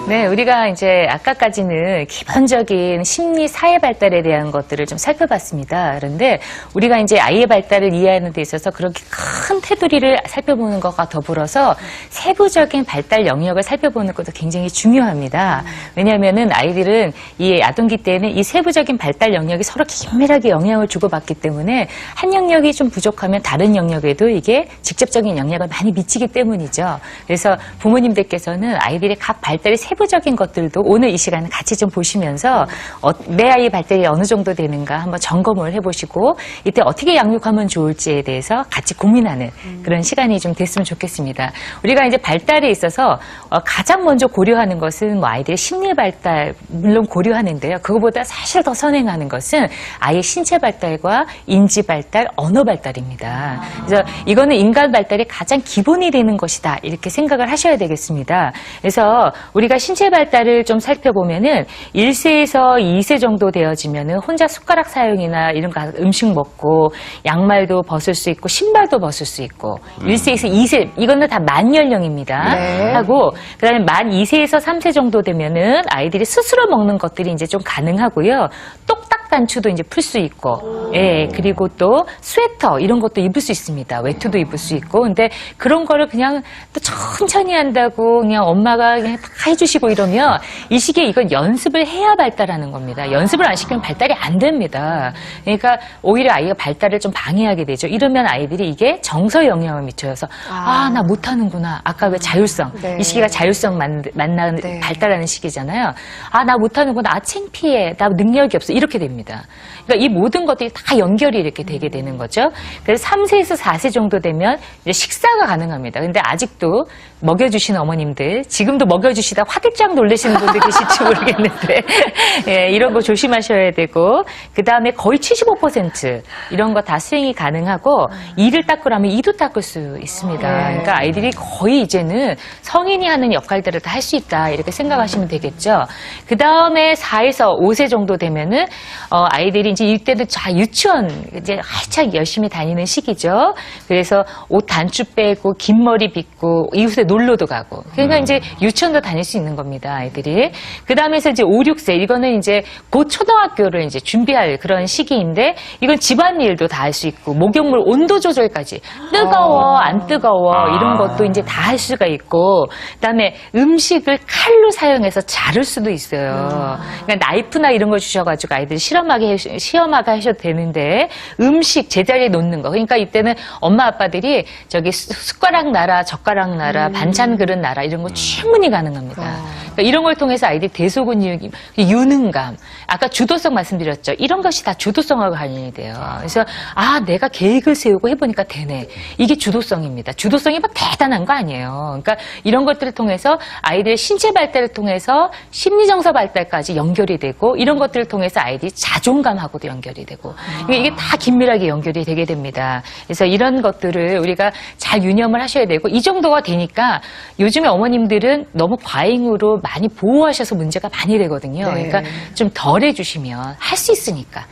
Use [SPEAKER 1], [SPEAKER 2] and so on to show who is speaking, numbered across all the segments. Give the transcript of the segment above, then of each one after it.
[SPEAKER 1] 네, 우리가 이제 아까까지는 기본적인 심리 사회 발달에 대한 것들을 좀 살펴봤습니다. 그런데 우리가 이제 아이의 발달을 이해하는 데 있어서 그렇게 큰 테두리를 살펴보는 것과 더불어서 세부적인 발달 영역을 살펴보는 것도 굉장히 중요합니다. 왜냐하면은 아이들은 이 아동기 때는 이 세부적인 발달 영역이 서로 긴밀하게 영향을 주고받기 때문에 한 영역이 좀 부족하면 다른 영역에도 이게 직접적인 영향을 많이 미치기 때문이죠. 그래서 부모님들께서는 아이들의 각 발달의 세부적인 것들도 오늘 이 시간에 같이 좀 보시면서 내 아이의 발달이 어느 정도 되는가 한번 점검을 해보시고 이때 어떻게 양육하면 좋을지에 대해서 같이 고민하는 그런 시간이 좀 됐으면 좋겠습니다. 우리가 이제 발달에 있어서 가장 먼저 고려하는 것은 뭐 아이들의 심리 발달 물론 고려하는데요. 그거보다 사실 더 선행하는 것은 아이의 신체 발달과 인지 발달, 언어 발달입니다. 그래서 이거는 인간 발달의 가장 기본이 되는 것이다 이렇게 생각을 하셔야 되겠습니다. 그래서 우리가 신체 발달을 좀 살펴보면은 1세에서 2세 정도 되어지면은 혼자 숟가락 사용이나 이런 거 음식 먹고 양말도 벗을 수 있고 신발도 벗을 수 있고 1세에서 2세 이거는 다 만 연령입니다.
[SPEAKER 2] 네.
[SPEAKER 1] 하고 그다음에 만 2세에서 3세 정도 되면은 아이들이 스스로 먹는 것들이 이제 좀 가능하고요. 똑딱 단추도 이제 풀 수 있고, 예, 그리고 또 스웨터 이런 것도 입을 수 있습니다. 외투도 입을 수 있고, 근데 그런 거를 그냥 또 천천히 한다고 그냥 엄마가 그냥 다 해주시고 이러면 이 시기에 이건 연습을 해야 발달하는 겁니다. 연습을 안 시키면 발달이 안 됩니다. 그러니까 오히려 아이가 발달을 좀 방해하게 되죠. 이러면 아이들이 이게 정서 영향을 미쳐서 나 못하는구나. 아까 왜 자율성,
[SPEAKER 2] 네.
[SPEAKER 1] 이 시기가 자율성 만나는
[SPEAKER 2] 네.
[SPEAKER 1] 발달하는 시기잖아요. 나 못하는구나. 창피해. 나 능력이 없어. 이렇게 됩니다. 그러니까 이 모든 것들이 다 연결이 이렇게 되게 되는 거죠. 그래서 3세에서 4세 정도 되면 이제 식사가 가능합니다. 근데 아직도 먹여주시는 어머님들, 지금도 먹여주시다 화들짝 놀라시는 분들 계실지 모르겠는데, 예, 이런 거 조심하셔야 되고, 그 다음에 거의 75% 이런 거 다 수행이 가능하고, 이를 닦으라면 이도 닦을 수 있습니다. 그러니까 아이들이 거의 이제는 성인이 하는 역할들을 다 할 수 있다, 이렇게 생각하시면 되겠죠. 그 다음에 4에서 5세 정도 되면은, 아이들이 이제 이때도 유치원 이제 활짝 열심히 다니는 시기죠. 그래서 옷 단추 빼고 긴 머리 빗고 이웃에 놀러도 가고. 그러니까 이제 유치원도 다닐 수 있는 겁니다, 아이들이. 그 다음에서 이제 5, 6세 이거는 이제 곧 초등학교를 이제 준비할 그런 시기인데 이건 집안일도 다 할 수 있고 목욕물 온도 조절까지 뜨거워 안 뜨거워 이런 것도 이제 다 할 수가 있고 그다음에 음식을 칼로 사용해서 자를 수도 있어요. 그러니까 나이프나 이런 걸 주셔가지고 아이들 시험하게 하셔도 되는데 음식 제자리에 놓는 거. 그러니까 이때는 엄마 아빠들이 저기 숟가락 놔라 젓가락 놔라 반찬 그릇 놔라 이런 거 충분히 가능합니다. 그러니까 이런 걸 통해서 아이들 대소근육 유능감 아까 주도성 말씀드렸죠. 이런 것이 다 주도성하고 관련이 돼요. 그래서 내가 계획을 세우고 해보니까 되네. 이게 주도성입니다. 주도성이 막 대단한 거 아니에요. 그러니까 이런 것들을 통해서 아이들의 신체 발달을 통해서 심리정서 발달까지 연결이 되고 이런 것들을 통해서 아이들이 자존감하고도 연결이 되고 그러니까 이게 다 긴밀하게 연결이 되게 됩니다. 그래서 이런 것들을 우리가 잘 유념을 하셔야 되고 이 정도가 되니까 요즘에 어머님들은 너무 과잉으로 많이 보호하셔서 문제가 많이 되거든요.
[SPEAKER 2] 네.
[SPEAKER 1] 그러니까 좀 덜 해주시면 할 수 있으니까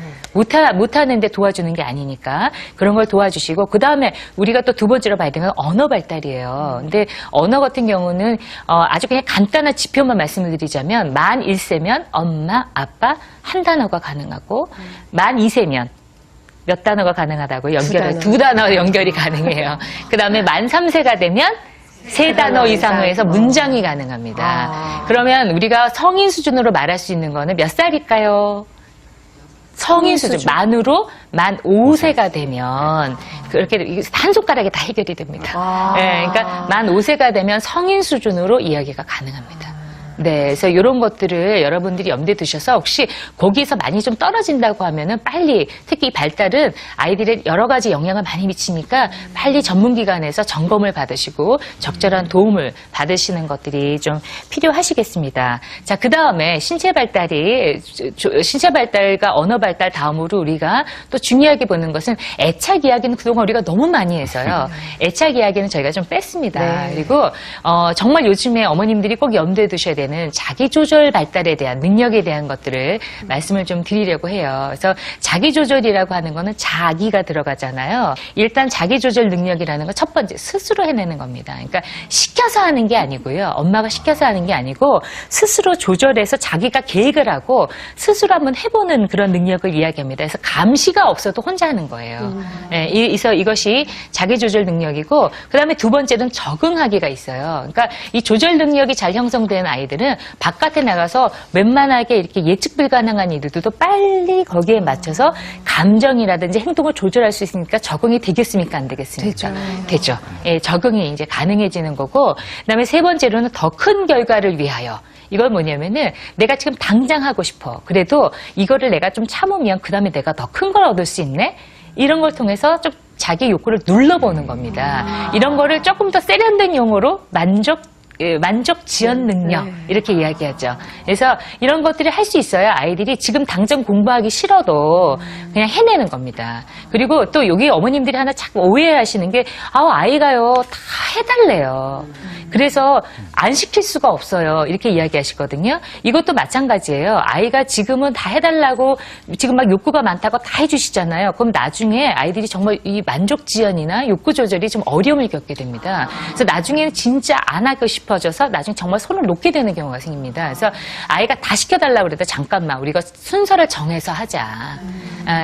[SPEAKER 1] 못하는데 도와주는 게 아니니까 그런 걸 도와주시고 그 다음에 우리가 또 두 번째로 봐야 되는 건 언어 발달이에요. 근데 언어 같은 경우는 아주 그냥 간단한 지표만 말씀을 드리자면 만 1세면 엄마, 아빠 한 단어가 가능하고 만 2세면 몇 단어가 가능하다고 두 단어 연결이 가능해요. 그 다음에 만 3세가 되면 세 단어 이상으로 해서 문장이 가능합니다. 그러면 우리가 성인 수준으로 말할 수 있는 거는 몇 살일까요? 성인 수준, 만으로 만 5세가 되면 그렇게 한 손가락에 다 해결이 됩니다. 네, 그러니까 만 5세가 되면 성인 수준으로 이야기가 가능합니다. 네, 그래서 이런 것들을 여러분들이 염두에 두셔서 혹시 거기서 많이 좀 떨어진다고 하면은 빨리 특히 발달은 아이들의 여러 가지 영향을 많이 미치니까 빨리 전문기관에서 점검을 받으시고 적절한 도움을 받으시는 것들이 좀 필요하시겠습니다. 자, 그 다음에 신체 발달과 언어 발달 다음으로 우리가 또 중요하게 보는 것은 애착 이야기는 그동안 우리가 너무 많이 해서요. 애착 이야기는 저희가 좀 뺐습니다.
[SPEAKER 2] 네.
[SPEAKER 1] 그리고 정말 요즘에 어머님들이 꼭 염두에 두셔야 돼요. 번째는 자기 조절 발달에 대한 능력에 대한 것들을 말씀을 좀 드리려고 해요. 그래서 자기 조절이라고 하는 거는 자기가 들어가잖아요. 일단 자기 조절 능력이라는 건 첫 번째 스스로 해내는 겁니다. 그러니까 시켜서 하는 게 아니고요. 엄마가 시켜서 하는 게 아니고 스스로 조절해서 자기가 계획을 하고 스스로 한번 해보는 그런 능력을 이야기합니다. 그래서 감시가 없어도 혼자 하는 거예요. 네, 그래서 이것이 자기 조절 능력이고 그다음에 두 번째는 적응하기가 있어요. 그러니까 이 조절 능력이 잘 형성된 아이들은 바깥에 나가서 웬만하게 이렇게 예측 불가능한 일들도 빨리 거기에 맞춰서 감정이라든지 행동을 조절할 수 있으니까 적응이 되겠습니까? 안 되겠습니까? 되죠. 예, 적응이 이제 가능해지는 거고 그다음에 세 번째로는 더 큰 결과를 위하여 이건 뭐냐면은 내가 지금 당장 하고 싶어. 그래도 이거를 내가 좀 참으면 그 다음에 내가 더 큰 걸 얻을 수 있네? 이런 걸 통해서 좀 자기 욕구를 눌러보는 겁니다. 이런 거를 조금 더 세련된 용어로 만족 지연 능력 이렇게 이야기하죠. 그래서 이런 것들을 할 수 있어야 아이들이 지금 당장 공부하기 싫어도 그냥 해내는 겁니다. 그리고 또 여기 어머님들이 하나 자꾸 오해하시는 게 아이가요 다 해달래요. 그래서 안 시킬 수가 없어요. 이렇게 이야기하시거든요. 이것도 마찬가지예요. 아이가 지금은 다 해달라고 지금 막 욕구가 많다고 다 해주시잖아요. 그럼 나중에 아이들이 정말 이 만족 지연이나 욕구 조절이 좀 어려움을 겪게 됩니다. 그래서 나중에는 진짜 안 하고 싶어져서 나중에 정말 손을 놓게 되는 경우가 생깁니다. 그래서 아이가 다 시켜달라고 그래도 잠깐만 우리가 순서를 정해서 하자.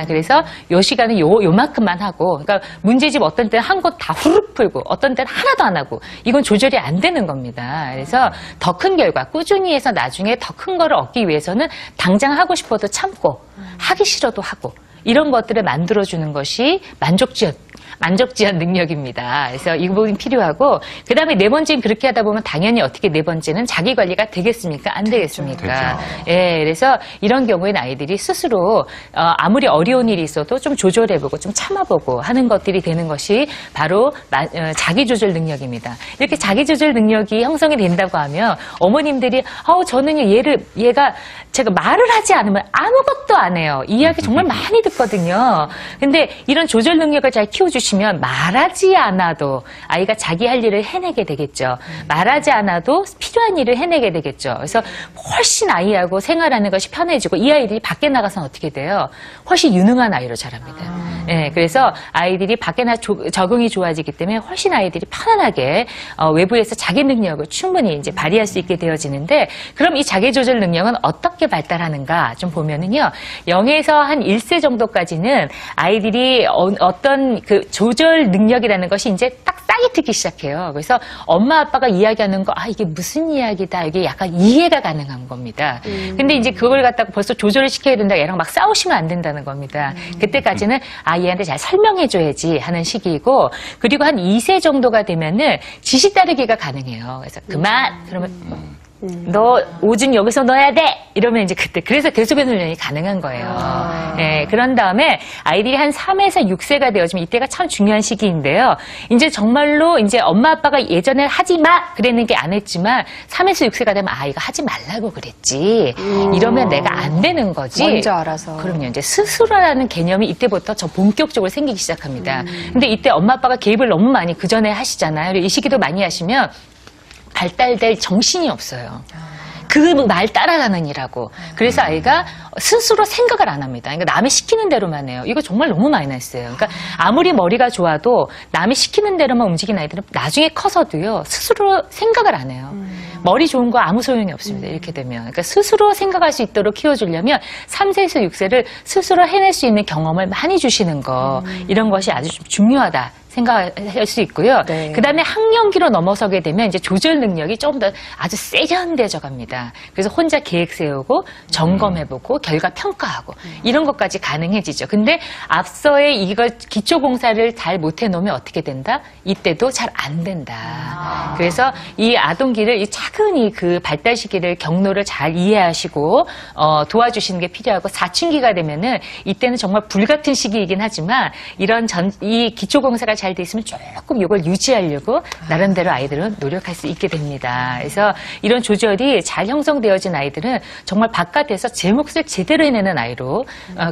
[SPEAKER 1] 그래서 요 시간은 요만큼만 하고 그러니까 문제집 어떤 때는 한 곳 다 후루룩 풀고 어떤 때는 하나도 안 하고 이건 조절이 안 되는 겁니다. 그래서 더 큰 결과 꾸준히 해서 나중에 더 큰 거를 얻기 위해서는 당장 하고 싶어도 참고 하기 싫어도 하고 이런 것들을 만들어주는 것이 만족지연 능력입니다. 그래서 이 부분이 필요하고 그 다음에 네 번째는 그렇게 하다 보면 당연히 어떻게 네 번째는 자기 관리가 되겠습니까? 안 되겠습니까? 예, 그래서 이런 경우에는 아이들이 스스로 아무리 어려운 일이 있어도 좀 조절해보고 좀 참아보고 하는 것들이 되는 것이 바로 자기 조절 능력입니다. 이렇게 자기 조절 능력이 형성이 된다고 하면 어머님들이 저는 얘가 제가 말을 하지 않으면 아무것도 안 해요. 이 이야기 정말 많이 듣거든요. 근데 이런 조절 능력을 잘 키워주시면 말하지 않아도 아이가 자기 할 일을 해내게 되겠죠. 말하지 않아도 필요한 일을 해내게 되겠죠. 그래서 훨씬 아이하고 생활하는 것이 편해지고 이 아이들이 밖에 나가서는 어떻게 돼요? 훨씬 유능한 아이로 자랍니다. 네, 그래서 아이들이 밖에 적응이 좋아지기 때문에 훨씬 아이들이 편안하게 외부에서 자기 능력을 충분히 이제 발휘할 수 있게 되어지는데 그럼 이 자기 조절 능력은 어떻게 발달하는가 좀 보면은요. 0에서 한 1세 정도까지는 아이들이 어떤 그 조절 능력이라는 것이 이제 딱 싹이 트기 시작해요. 그래서 엄마 아빠가 이야기하는 거 이게 무슨 이야기다 이게 약간 이해가 가능한 겁니다. 근데 이제 그걸 갖다가 벌써 조절을 시켜야 된다 얘랑 막 싸우시면 안 된다는 겁니다. 그때까지는 얘한테 잘 설명해줘야지 하는 시기이고 그리고 한 2세 정도가 되면은 지시 따르기가 가능해요. 그래서 그만 그러면 너 오줌 여기서 넣어야 돼! 이러면 이제 그래서 계속해서 훈련이 가능한 거예요. 네, 그런 다음에 아이들이 한 3에서 6세가 되어지면 이때가 참 중요한 시기인데요. 이제 정말로 이제 엄마 아빠가 예전에 하지 마! 그랬는 게 안 했지만 3에서 6세가 되면 이거 하지 말라고 그랬지. 이러면 내가 안 되는 거지.
[SPEAKER 2] 먼저 알아서.
[SPEAKER 1] 그럼요. 이제 스스로라는 개념이 이때부터 저 본격적으로 생기기 시작합니다. 근데 이때 엄마 아빠가 개입을 너무 많이 그 전에 하시잖아요. 이 시기도 많이 하시면 발달될 정신이 없어요. 그 말 따라가는이라고. 그래서 아이가 스스로 생각을 안 합니다. 그러니까 남이 시키는 대로만 해요. 이거 정말 너무 마이너스예요. 그러니까 아무리 머리가 좋아도 남이 시키는 대로만 움직이는 아이들은 나중에 커서도요. 스스로 생각을 안 해요. 머리 좋은 거 아무 소용이 없습니다. 이렇게 되면. 그러니까 스스로 생각할 수 있도록 키워주려면 3세에서 6세를 스스로 해낼 수 있는 경험을 많이 주시는 거. 이런 것이 아주 좀 중요하다. 생각할 수 있고요. 네. 그 다음에 학령기로 넘어서게 되면 이제 조절 능력이 조금 더 아주 세련돼져 갑니다. 그래서 혼자 계획 세우고 점검해보고 결과 평가하고 이런 것까지 가능해지죠. 근데 앞서의 이걸 기초공사를 잘 못해놓으면 어떻게 된다? 이때도 잘 안 된다. 그래서 이 아동기를 이 차근히 그 발달 시기를 경로를 잘 이해하시고 도와주시는 게 필요하고 사춘기가 되면은 이때는 정말 불같은 시기이긴 하지만 이 기초공사가 잘 돼 있으면 조금 이걸 유지하려고 나름대로 아이들은 노력할 수 있게 됩니다. 그래서 이런 조절이 잘 형성되어진 아이들은 정말 바깥에서 제 몫을 제대로 해내는 아이로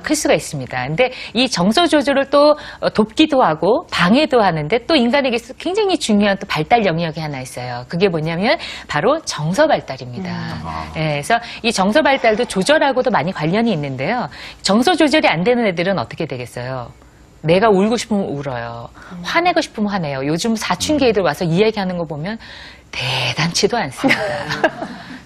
[SPEAKER 1] 클 수가 있습니다. 근데 이 정서 조절을 또 돕기도 하고 방해도 하는데 또 인간에게서 굉장히 중요한 또 발달 영역이 하나 있어요. 그게 뭐냐면 바로 정서 발달입니다. 그래서 이 정서 발달도 조절하고도 많이 관련이 있는데요. 정서 조절이 안 되는 애들은 어떻게 되겠어요? 내가 울고 싶으면 울어요. 화내고 싶으면 화내요. 요즘 사춘기 애들 와서 이야기하는 거 보면 대단치도 않습니다.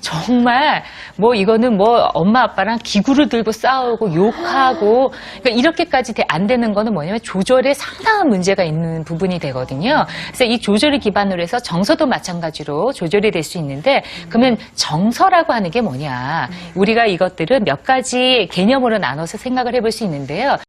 [SPEAKER 1] 정말 뭐 이거는 뭐 엄마 아빠랑 기구를 들고 싸우고 욕하고 그러니까 이렇게까지 안 되는 거는 뭐냐면 조절에 상당한 문제가 있는 부분이 되거든요. 그래서 이 조절을 기반으로 해서 정서도 마찬가지로 조절이 될 수 있는데 그러면 정서라고 하는 게 뭐냐? 우리가 이것들은 몇 가지 개념으로 나눠서 생각을 해볼 수 있는데요.